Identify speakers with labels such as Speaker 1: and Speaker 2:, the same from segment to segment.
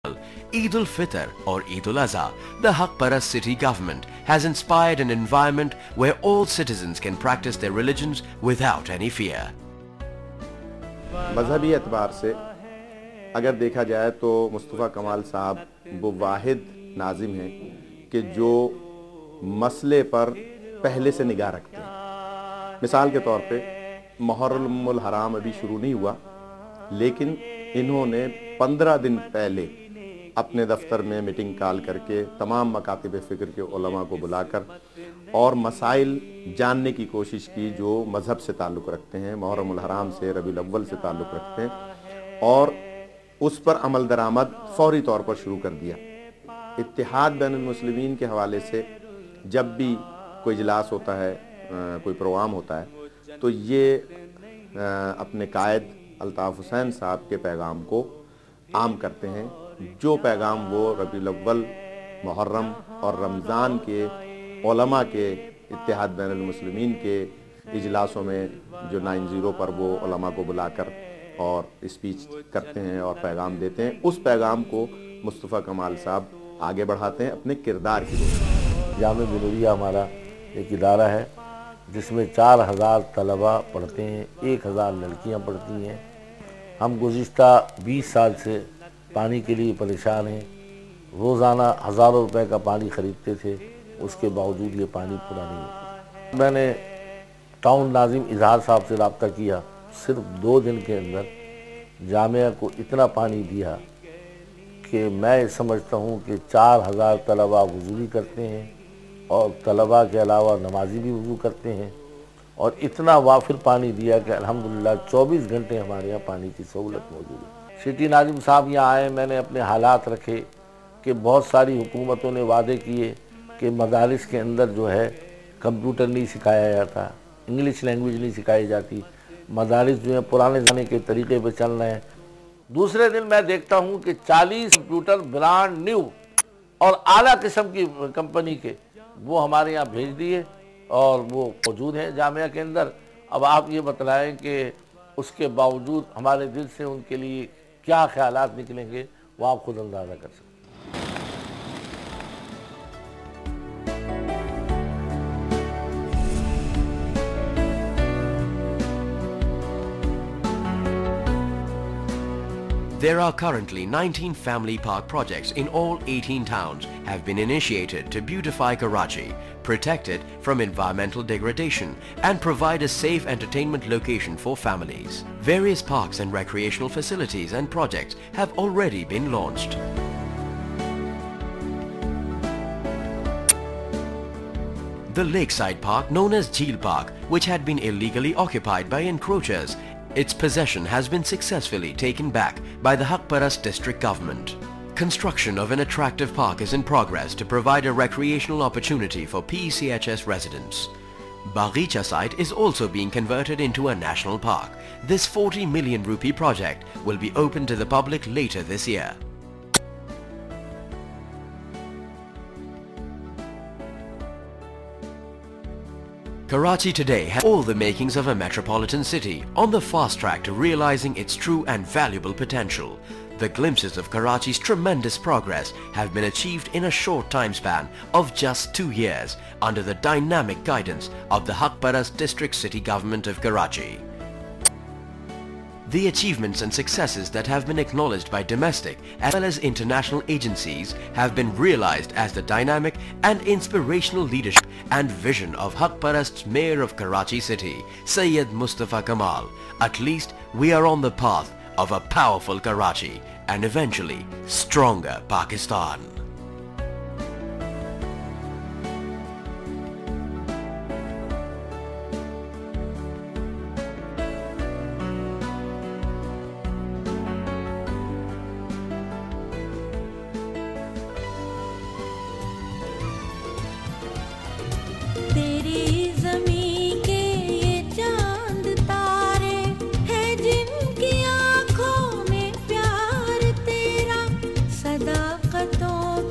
Speaker 1: Eid al-Fitr or Eid al-Adha, the Haq Parast city government has inspired an environment where all citizens can practice their religions without any fear.
Speaker 2: مذہبی اعتبار سے اگر دیکھا جائے تو مصطفیٰ کمال صاحب وہ واحد ناظم ہیں کہ جو مسئلے پر پہلے سے نگاہ رکھتے ہیں. مثال کے طور پہ محرم الحرام ابھی شروع نہیں ہوا، لیکن انہوں نے 15 دن پہلے اپنے دفتر میں میٹنگ کال کر کے تمام مکاتب فکر کے علماء کو بلا کر اور مسائل جاننے کی کوشش کی جو مذہب سے تعلق رکھتے ہیں، محرم الحرام سے، ربیع الاول سے تعلق رکھتے ہیں، اور اس پر عمل درآمد فوری طور پر شروع کر دیا. اتحاد بین المسلمین کے حوالے سے جب بھی کوئی اجلاس ہوتا ہے، کوئی پروگرام ہوتا ہے، تو یہ اپنے قائد الطاف حسین صاحب کے پیغام کو عام کرتے ہیں، جو پیغام وہ ربیع الاول، محرم اور رمضان کے علماء کے اتحاد بین المسلمین کے اجلاسوں میں جو 90 پر وہ علماء کو بلا کر اور اسپیچ کرتے ہیں اور پیغام دیتے ہیں، اس پیغام کو مصطفیٰ کمال صاحب آگے بڑھاتے ہیں اپنے کردار کی وجہ سے.
Speaker 3: جامعہ بنوریا ہمارا ایک ادارہ ہے جس میں 4000 طلباء پڑھتے ہیں، 1000 لڑکیاں پڑھتی ہیں. ہم گزشتہ 20 سال سے پانی کے لیے پریشان ہیں. روزانہ ہزاروں روپے کا پانی خریدتے تھے، اس کے باوجود یہ پانی پورا نہیں ہوتا. میں نے ٹاؤن ناظم اظہار صاحب سے رابطہ کیا، صرف 2 دن کے اندر جامعہ کو اتنا پانی دیا کہ میں سمجھتا ہوں کہ 4000 طلباء وضو بھی کرتے ہیں اور طلباء کے علاوہ نمازی بھی وضو کرتے ہیں، اور اتنا وافر پانی دیا کہ الحمدللہ 24 گھنٹے ہمارے یہاں پانی کی سہولت موجود ہے. سٹی ناظم صاحب یہاں آئے، میں نے اپنے حالات رکھے کہ بہت ساری حکومتوں نے وعدے کیے کہ مدارس کے اندر جو ہے کمپیوٹر نہیں سکھایا جاتا، انگلش لینگویج نہیں سکھائی جاتی، مدارس جو ہیں پرانے زمانے کے طریقے پہ چل رہے ہیں. دوسرے دن میں دیکھتا ہوں کہ 40 کمپیوٹر برانڈ نیو اور اعلیٰ قسم کی کمپنی کے وہ ہمارے یہاں بھیج دیے اور وہ موجود ہیں جامعہ کے اندر. اب آپ یہ بتلائیں کہ اس کے باوجود ہمارے دل سے ان کے لیے کیا خیالات نکلیں گے، وہ آپ خود اندازہ کر سکتے ہیں.
Speaker 1: There are currently 19 family park projects in all 18 towns have been initiated to beautify Karachi, protect it from environmental degradation and provide a safe entertainment location for families. Various parks and recreational facilities and projects have already been launched. The lakeside park known as Jheel Park, which had been illegally occupied by encroachers, its possession has been successfully taken back by the Haq Parast district government. Construction of an attractive park is in progress to provide a recreational opportunity for PCHS residents. Baghicha site is also being converted into a national park. This 40 million rupee project will be open to the public later this year. Karachi today has all the makings of a metropolitan city on the fast track to realizing its true and valuable potential. The glimpses of Karachi's tremendous progress have been achieved in a short time span of just 2 years under the dynamic guidance of the Haq Parast district city government of Karachi. The achievements and successes that have been acknowledged by domestic as well as international agencies have been realized as the dynamic and inspirational leadership and vision of Haq Parast's Mayor of Karachi City, Sayyid Mustafa Kamal. At least we are on the path of a powerful Karachi and eventually stronger Pakistan.
Speaker 4: तेरी ज़मीं के ये चांद तारे हैं जिनकी आँखों में प्यार तेरा, सदाकतों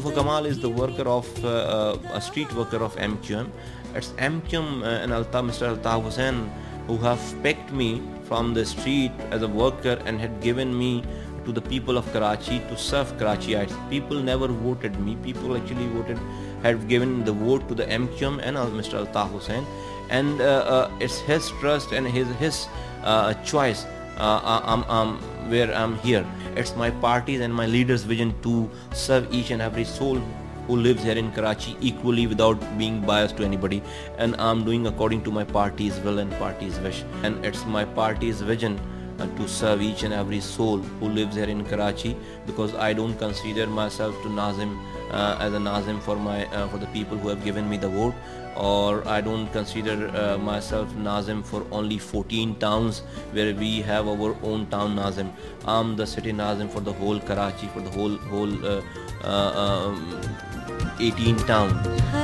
Speaker 5: Mustafa Kamal is the worker of a street worker of MQM. It's MQM and Mr. Altaf Hussain who have picked me from the street as a worker and had given me to the people of Karachi to serve Karachiites. People never voted me. People actually had given the vote to the MQM and Mr. Altaf Hussain, and it's his trust and his choice where I'm here. It's my party's and my leaders' vision to serve each and every soul who lives here in Karachi equally without being biased to anybody, and I'm doing according to my party's will and party's wish. And it's my party's vision to serve each and every soul who lives here in Karachi, because I don't consider myself to Nazim as a Nazim for the people who have given me the vote, or I don't consider myself Nazim for only 14 towns where we have our own town Nazim. I'm the city Nazim for the whole Karachi, for the whole 18 towns.